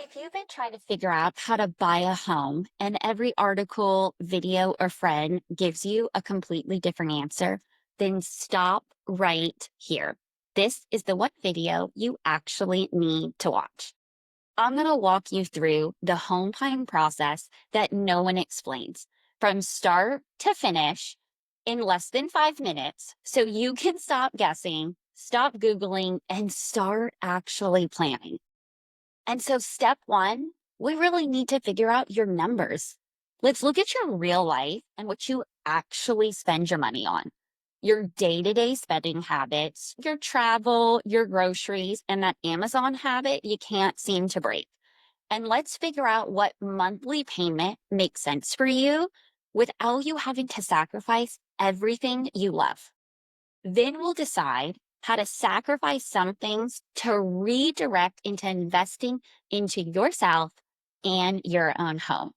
If you've been trying to figure out how to buy a home and every article, video, or friend gives you a completely different answer, then stop right here. This is the one video you actually need to watch. I'm going to walk you through the home buying process that no one explains from start to finish in less than 5 minutes so you can stop guessing, stop Googling, and start actually planning. And so, step one, we really need to figure out your numbers. Let's look at your real life and what you actually spend your money on. Your day to day spending habits, your travel, your groceries, and that Amazon habit you can't seem to break. And let's figure out what monthly payment makes sense for you without you having to sacrifice everything you love. Then we'll decide how to sacrifice some things to redirect into investing into yourself and your own home.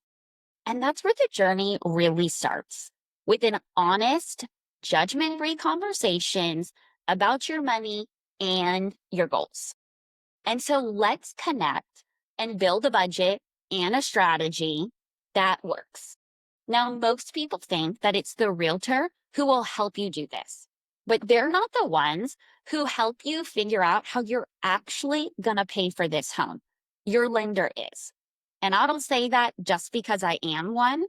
And that's where the journey really starts with an honest, judgment free conversations about your money and your goals. And so let's connect and build a budget and a strategy that works. Now, most people think that it's the realtor who will help you do this, but they're not the ones who help you figure out how you're actually going to pay for this home. Your lender is. And I don't say that just because I am one.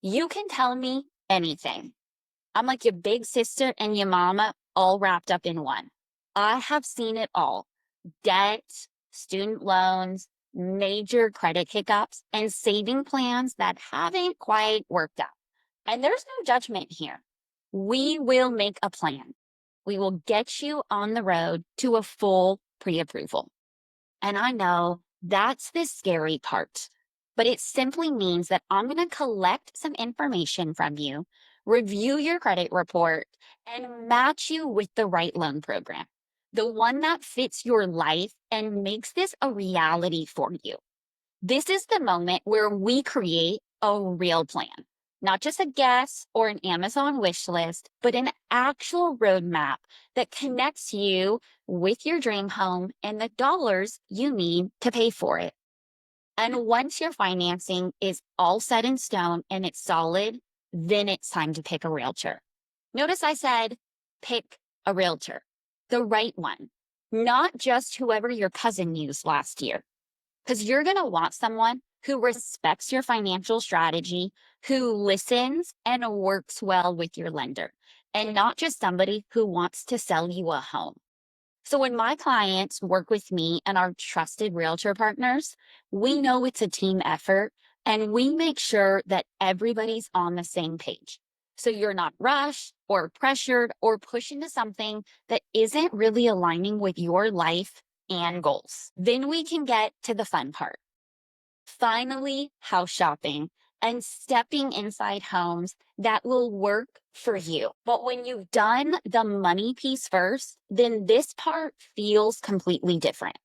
You can tell me anything. I'm like your big sister and your mama all wrapped up in one. I have seen it all: debt, student loans, major credit hiccups, and saving plans that haven't quite worked out. And there's no judgment here. We will make a plan. We will get you on the road to a full pre approval. And I know that's the scary part, but it simply means that I'm going to collect some information from you, review your credit report, and match you with the right loan program, the one that fits your life and makes this a reality for you. This is the moment where we create a real plan, not just a guess or an Amazon wish list, but an actual roadmap that connects you with your dream home and the dollars you need to pay for it. And once your financing is all set in stone and it's solid, then it's time to pick a realtor. Notice I said pick a realtor, the right one, not just whoever your cousin used last year, because you're going to want someone who respects your financial strategy, who listens and works well with your lender, and not just somebody who wants to sell you a home. So when my clients work with me and our trusted realtor partners, we know it's a team effort and we make sure that everybody's on the same page. So you're not rushed or pressured or pushed into something that isn't really aligning with your life and goals. Then we can get to the fun part. Finally, house shopping and stepping inside homes that will work for you. But when you've done the money piece first, then this part feels completely different.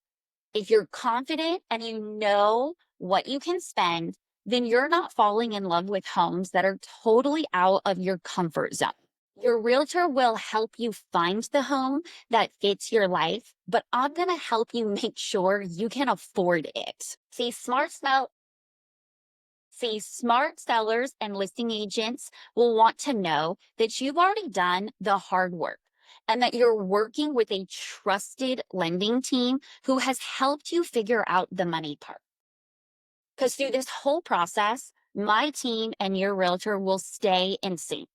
If you're confident and you know what you can spend, then you're not falling in love with homes that are totally out of your comfort zone. Your realtor will help you find the home that fits your life, but I'm going to help you make sure you can afford it. Smart sellers and listing agents will want to know that you've already done the hard work and that you're working with a trusted lending team who has helped you figure out the money part. Because through this whole process, my team and your realtor will stay in sync,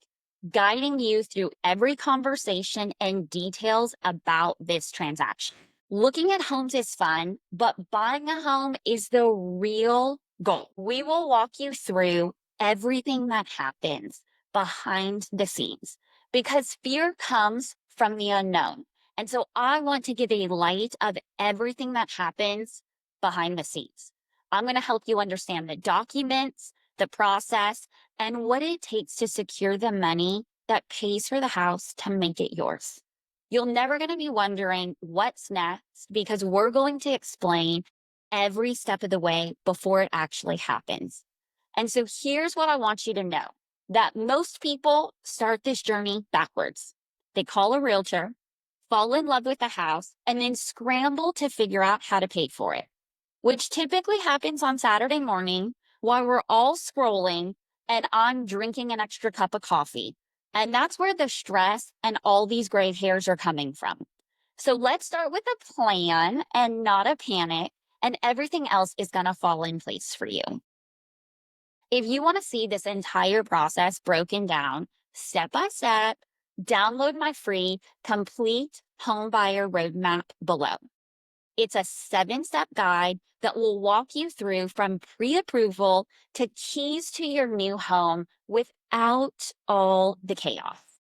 guiding you through every conversation and details about this transaction. Looking at homes is fun, but buying a home is the real goal. We will walk you through everything that happens behind the scenes because fear comes from the unknown. And so I want to give a light of everything that happens behind the scenes. I'm going to help you understand the documents, the process, and what it takes to secure the money that pays for the house to make it yours. You're never going to be wondering what's next because we're going to explain every step of the way before it actually happens. And so here's what I want you to know, that most people start this journey backwards. They call a realtor, fall in love with the house, and then scramble to figure out how to pay for it. which typically happens on Saturday morning while we're all scrolling and I'm drinking an extra cup of coffee. And that's where the stress and all these gray hairs are coming from. So let's start with a plan and not a panic, and everything else is going to fall in place for you. If you want to see this entire process broken down step by step, download my free complete home buyer roadmap below. It's a 7-step guide that will walk you through from pre approval to keys to your new home without all the chaos.